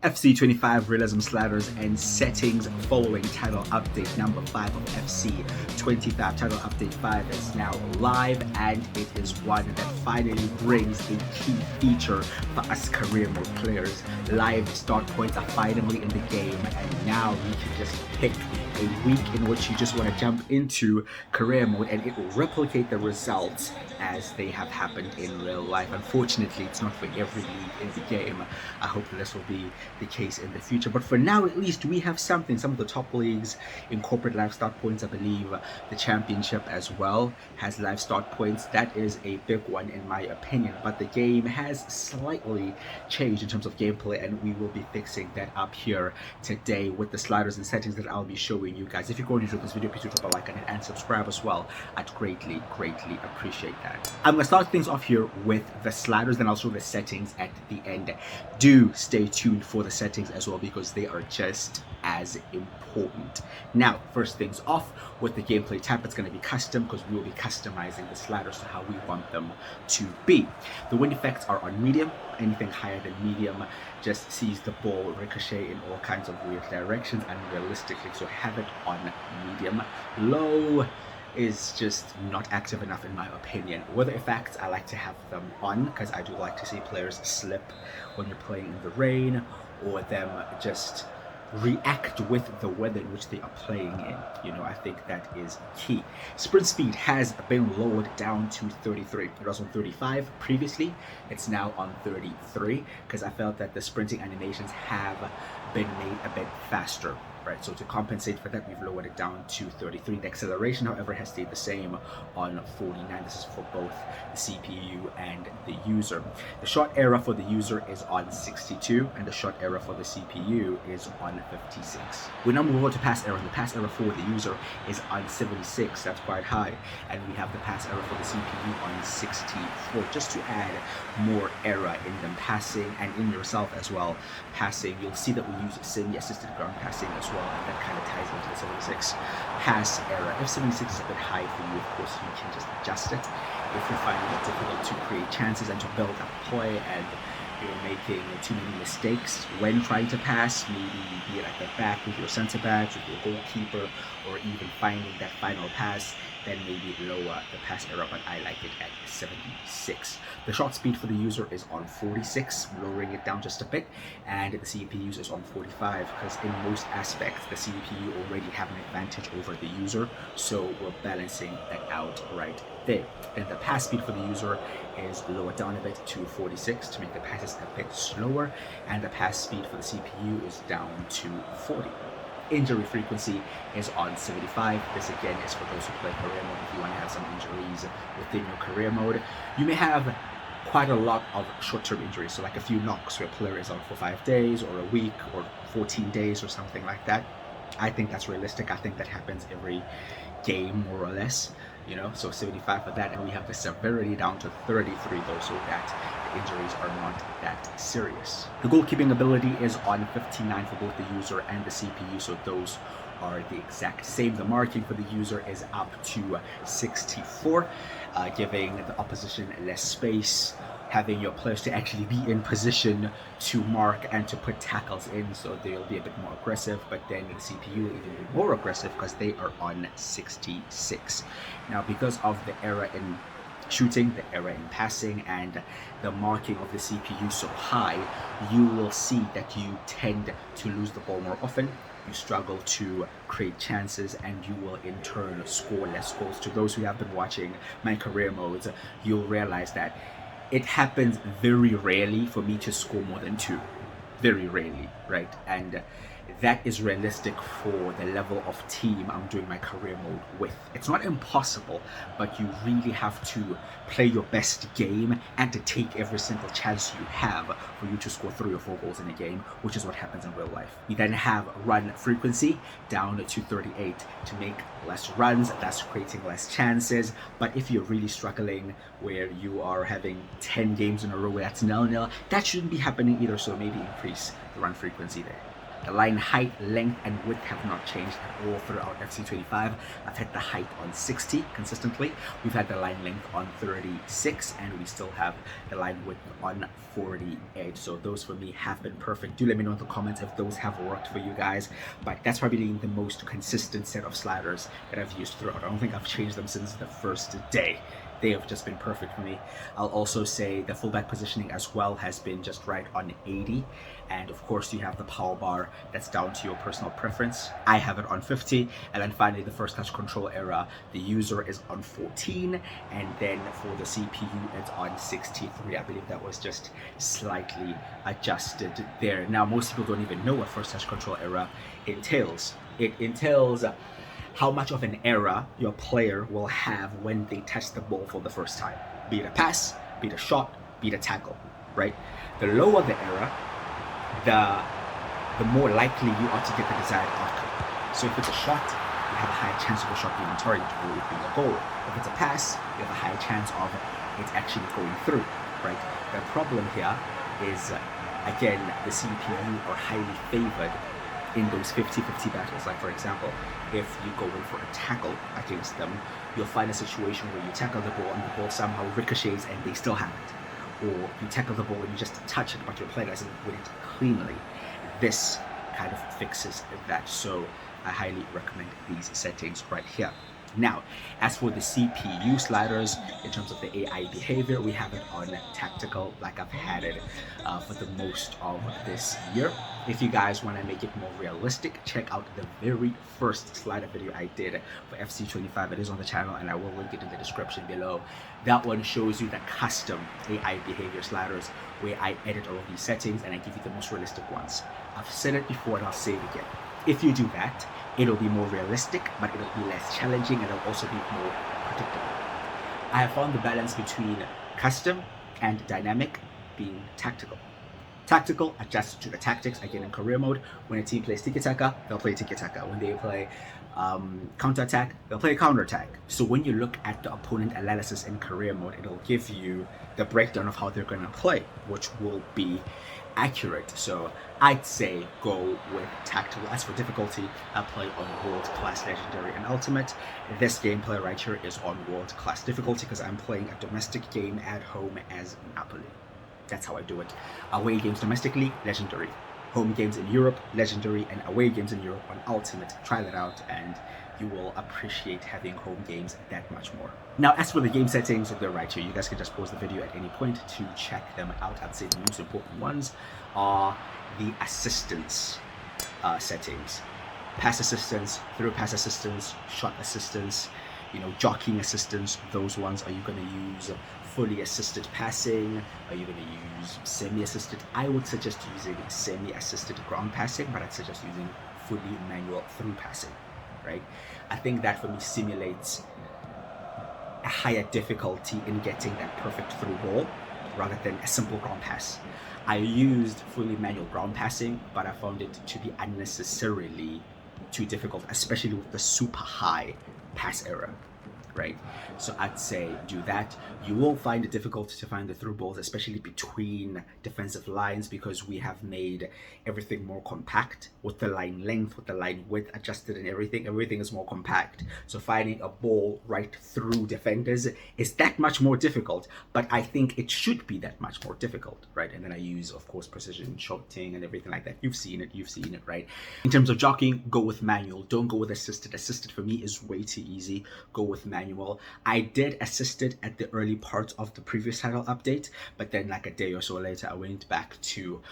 FC25 Realism sliders and settings following title update number 5 of FC25. Title update 5 is now live, and it is one that finally brings a key feature for us career mode players. Live start points are finally in the game, and now you can just pick a week in which you just want to jump into career mode, and it will replicate the results as they have happened in real life. Unfortunately, it's not for every league in the game. I hope that this will be the case in the future, but for now at least we have something. Some of the top leagues incorporate live start points. I believe the championship as well has live start points. That is a big one in my opinion, but the game has slightly changed in terms of gameplay, and we will be fixing that up here today with the sliders and settings that I'll be showing you guys. If you're going to enjoy this video, please do drop a like on it and subscribe as well. I'd greatly appreciate that. I'm going to start things off here with the sliders, then I'll show the settings at the end. Do stay tuned for the settings as well, because they are just as important. Now, first things off with the gameplay tab, it's going to be custom, because we will be customizing the sliders to how we want them to be. The wind effects are on medium. Anything higher than medium just sees the ball ricochet in all kinds of weird directions unrealistically, so have it on medium. Low is just not active enough in my opinion. Weather effects, I like to have them on, because I do like to see players slip when you're playing in the rain, or them just react with the weather in which they are playing in. You know, I think that is key. Sprint speed has been lowered down to 33. It was on 35 previously. It's now on 33, because I felt that the sprinting animations have been made a bit faster. Right, so to compensate for that, we've lowered it down to 33. The acceleration, however, has stayed the same on 49. This is for both the CPU and the user. The shot error for the user is on 62, and the shot error for the CPU is on 56. We now move on to pass error. The pass error for the user is on 76. That's quite high. And we have the pass error for the CPU on 64, just to add more error in them passing and in yourself as well. Passing, you'll see that we use semi-assisted ground passing as well, and that kind of ties into the 76 pass error. If 76 is a bit high for you, of course you can just adjust it. If you're finding it difficult to create chances and to build up play, and you're making too many mistakes when trying to pass, maybe be it at the back with your center backs, with your goalkeeper, or even finding that final pass, then maybe lower the pass error, but I like it at 76. The shot speed for the user is on 46, lowering it down just a bit, and the CPU is on 45, because in most aspects the CPU already have an advantage over the user, so we're balancing that out right there. Then the pass speed for the user is lowered down a bit to 46 to make the passes a bit slower, and the pass speed for the CPU is down to 40. Injury frequency is on 75. This again is for those who play career mode. If you want to have some injuries within your career mode, you may have quite a lot of short-term injuries, so like a few knocks where a player is out for 5 days or a week or 14 days or something like that. I think that's realistic. I think that happens every game more or less, you know, so 75 for that. And we have the severity down to 33 though, so that the injuries are not that serious. The goalkeeping ability is on 59 for both the user and the CPU, so those are the exact same. The marking for the user is up to 64, giving the opposition less space, having your players to actually be in position to mark and to put tackles in, so they'll be a bit more aggressive. But then the CPU will even be more aggressive because they are on 66. Now, because of the error in shooting, the error in passing, and the marking of the CPU so high, you will see that you tend to lose the ball more often. You struggle to create chances, and you will in turn score less goals. To those who have been watching my career modes, you'll realize that it happens very rarely for me to score more than 2. Very rarely, right? And that is realistic for the level of team I'm doing my career mode with. It's not impossible, but you really have to play your best game and to take every single chance you have for you to score 3 or 4 goals in a game, which is what happens in real life. We then have run frequency down to 38 to make less runs, thus creating less chances. But if you're really struggling where you are having 10 games in a row where that's 0-0, that shouldn't be happening either, so maybe increase the run frequency there. The line height, length, and width have not changed at all throughout FC25. I've had the height on 60 consistently. We've had the line length on 36, and we still have the line width on 48. So those for me have been perfect. Do let me know in the comments if those have worked for you guys. But that's probably the most consistent set of sliders that I've used throughout. I don't think I've changed them since the first day. They have just been perfect for me. I'll also say the fullback positioning as well has been just right on 80. And of course you have the power bar that's down to your personal preference. I have it on 50. And then finally the first touch control era, the user is on 14. And then for the CPU, it's on 63. I believe that was just slightly adjusted there. Now, most people don't even know what first touch control era entails. It entails how much of an error your player will have when they touch the ball for the first time. Be it a pass, be it a shot, be it a tackle, right? The lower the error, the more likely you are to get the desired outcome. So if it's a shot, you have a higher chance of the shot being on target or it being a goal. If it's a pass, you have a higher chance of it actually going through, right? The problem here is, again, the CPU are highly favored in those 50-50 battles. Like for example, if you go in for a tackle against them, you'll find a situation where you tackle the ball and the ball somehow ricochets and they still have it. Or you tackle the ball and you just touch it but your player doesn't win it cleanly. This kind of fixes that. So I highly recommend these settings right here. Now, as for the CPU sliders, in terms of the AI behavior, we have it on tactical like I've had it for the most of this year. If you guys want to make it more realistic, check out the very first slider video I did for FC25. It is on the channel and I will link it in the description below. That one shows you the custom AI behavior sliders where I edit all of these settings and I give you the most realistic ones. I've said it before and I'll say it again. If you do that, it'll be more realistic, but it'll be less challenging and it'll also be more predictable. I have found the balance between custom and dynamic being tactical. Tactical adjusts to the tactics. Again, in career mode, when a team plays tiki-taka, they'll play tiki-taka. When they play counter-attack, they'll play counter-attack. So when you look at the opponent analysis in career mode, it'll give you the breakdown of how they're going to play, which will be accurate. So I'd say go with tactical. As for difficulty, I play on world class, legendary, and ultimate. This gameplay right here is on world class difficulty because I'm playing a domestic game at home as Napoli. That's how I do it. Away games domestically, legendary. Home games in Europe, legendary, and away games in Europe on ultimate. Try that out and you will appreciate having home games that much more. Now, as for the game settings, they're right here. You guys can just pause the video at any point to check them out. I'd say the most important ones are the assistance settings. Pass assistance, through pass assistance, shot assistance, jockeying assistance. Those ones. Are you going to use fully assisted passing? Are you going to use semi-assisted? I would suggest using semi-assisted ground passing, but I'd suggest using fully manual through passing, right? I think that for me simulates a higher difficulty in getting that perfect through ball rather than a simple ground pass. I used fully manual ground passing, but I found it to be unnecessarily too difficult, especially with the super high pass error, right? So I'd say do that. You will find it difficult to find the through balls, especially between defensive lines, because we have made everything more compact with the line length, with the line width adjusted and everything. Everything is more compact. So finding a ball right through defenders is that much more difficult, but I think it should be that much more difficult, right? And then I use, of course, precision shooting and everything like that. You've seen it, right? In terms of jockeying, go with manual. Don't go with assisted. Assisted for me is way too easy. Go with manual. I did assisted at the early parts of the previous title update, but then like a day or so later, I went back to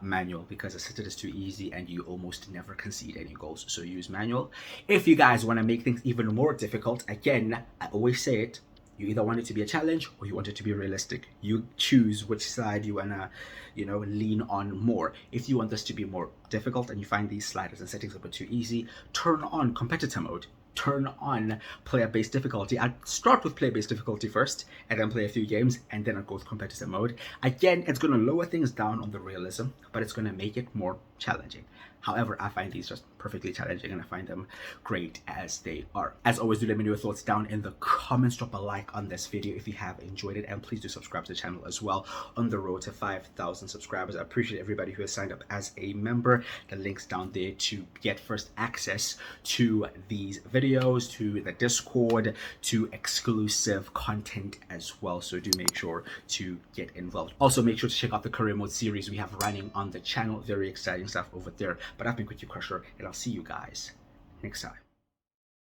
manual because assisted is too easy and you almost never concede any goals. So use manual. If you guys want to make things even more difficult, again, I always say it, you either want it to be a challenge or you want it to be realistic. You choose which side you wanna, lean on more. If you want this to be more difficult and you find these sliders and settings a bit too easy, turn on competitor mode. Turn on player-based difficulty. I'd start with player-based difficulty first and then play a few games and then I'd go with competitor mode. Again, it's going to lower things down on the realism, but it's going to make it more challenging. However, I find these just perfectly challenging, and I find them great as they are. As always, do let me know your thoughts down in the comments. Drop a like on this video if you have enjoyed it, and please do subscribe to the channel as well. On the road to 5,000 subscribers, I appreciate everybody who has signed up as a member. The link's down there to get first access to these videos, to the Discord, to exclusive content as well. So do make sure to get involved. Also, make sure to check out the career mode series we have running on the channel. Very exciting stuff over there. But I've been with you, Crusher, and I'll see you guys next time.